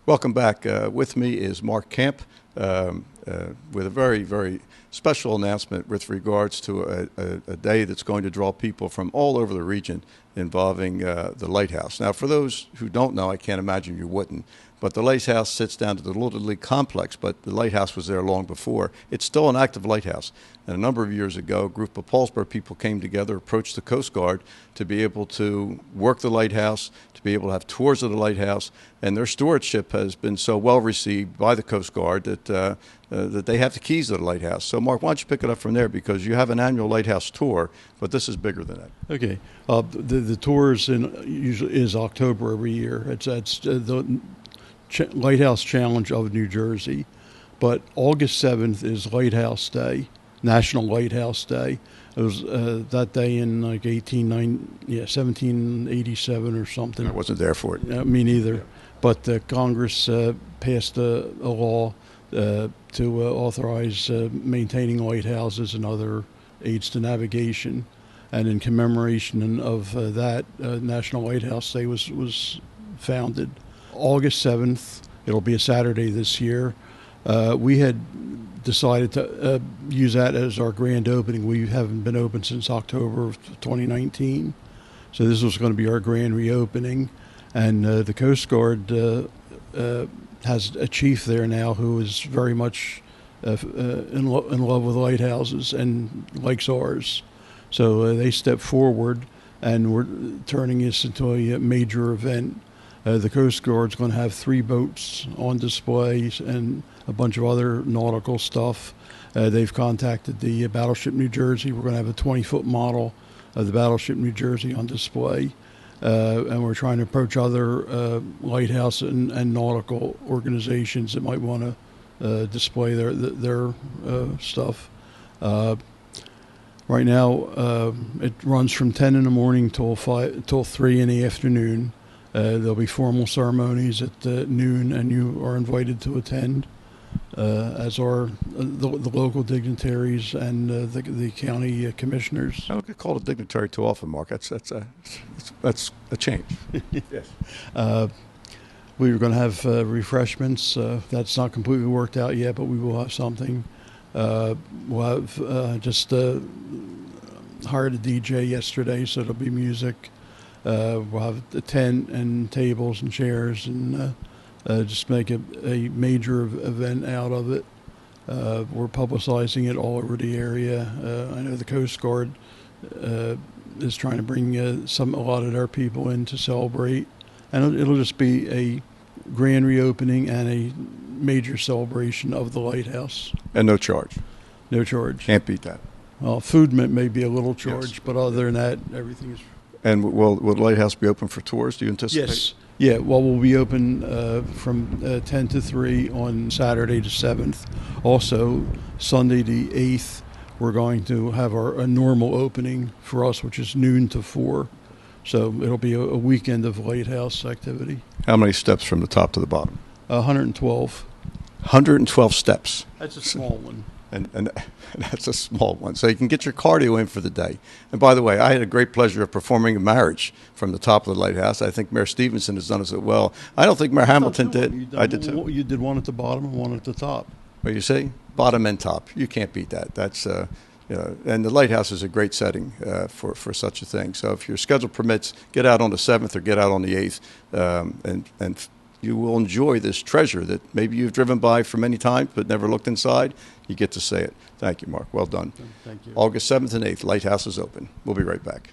Welcome back. With me is Marc Kamp with a very, very special announcement with regards to a day that's going to draw people from all over the region involving the lighthouse. Now, for those who don't know, I can't imagine you wouldn't, but the lighthouse sits down to the Little League complex, but the lighthouse was there long before. It's still an active lighthouse. And a number of years ago, a group of Paulsboro people came together, approached the Coast Guard to be able to work the lighthouse, to be able to have tours of the lighthouse, and their stewardship has been so well received by the Coast Guard that that they have the keys to the lighthouse. So, Mark, why don't you pick it up from there, because you have an annual lighthouse tour, but this is bigger than that. Okay, the tour usually is October every year. It's the Lighthouse Challenge of New Jersey, but August 7th is Lighthouse Day, National Lighthouse Day. It was that day in like 1787 or something. I wasn't there for it. Me neither. Yeah. But Congress passed a law to authorize maintaining lighthouses and other aids to navigation. And in commemoration of that, National Lighthouse Day was founded. August 7th, it'll be a Saturday this year. We had decided to use that as our grand opening. We haven't been open since October of 2019. So this was going to be our grand reopening. And the Coast Guard has a chief there now who is very much in love with lighthouses and likes ours. So they stepped forward, and we're turning this into a major event. The Coast Guard's going to have 3 boats on display and a bunch of other nautical stuff. They've contacted the Battleship New Jersey. We're going to have a 20-foot model of the Battleship New Jersey on display. And we're trying to approach other lighthouse and nautical organizations that might want to display their stuff. Right now, it runs from 10 in the morning till 3 in the afternoon. There'll be formal ceremonies at noon, and you are invited to attend, as are the local dignitaries and the county commissioners. I don't get called a dignitary too often, Mark. That's a change. Yes. We were going to have refreshments. That's not completely worked out yet, but we will have something. We'll have just hired a DJ yesterday, so there'll be music. We'll have a tent and tables and chairs, and just make a major event out of it. We're publicizing it all over the area. I know the Coast Guard is trying to bring a lot of their people in to celebrate, and it'll just be a grand reopening and a major celebration of the lighthouse. And no charge. No charge. Can't beat that. Well, food may be a little charge, yes. But other than that, everything is. And will the lighthouse be open for tours, do you anticipate? Yes. Yeah, well, we'll be open from 10 to 3 on Saturday the 7th. Also, Sunday the 8th, we're going to have a normal opening for us, which is noon to 4. So it'll be a weekend of lighthouse activity. How many steps from the top to the bottom? 112. 112 steps. That's a small one. And that's a small one. So you can get your cardio in for the day. And by the way, I had a great pleasure of performing a marriage from the top of the lighthouse. I think Mayor Stevenson has done us well. I don't think Mayor Hamilton did. I did too. You did one at the bottom and one at the top. Well, you see? Bottom and top. You can't beat that. That's and the lighthouse is a great setting for such a thing. So if your schedule permits, get out on the 7th or get out on the 8th, and you will enjoy this treasure that maybe you've driven by for many times but never looked inside. You get to say it. Thank you, Mark. Well done. Thank you. August 7th and 8th, Lighthouse is open. We'll be right back.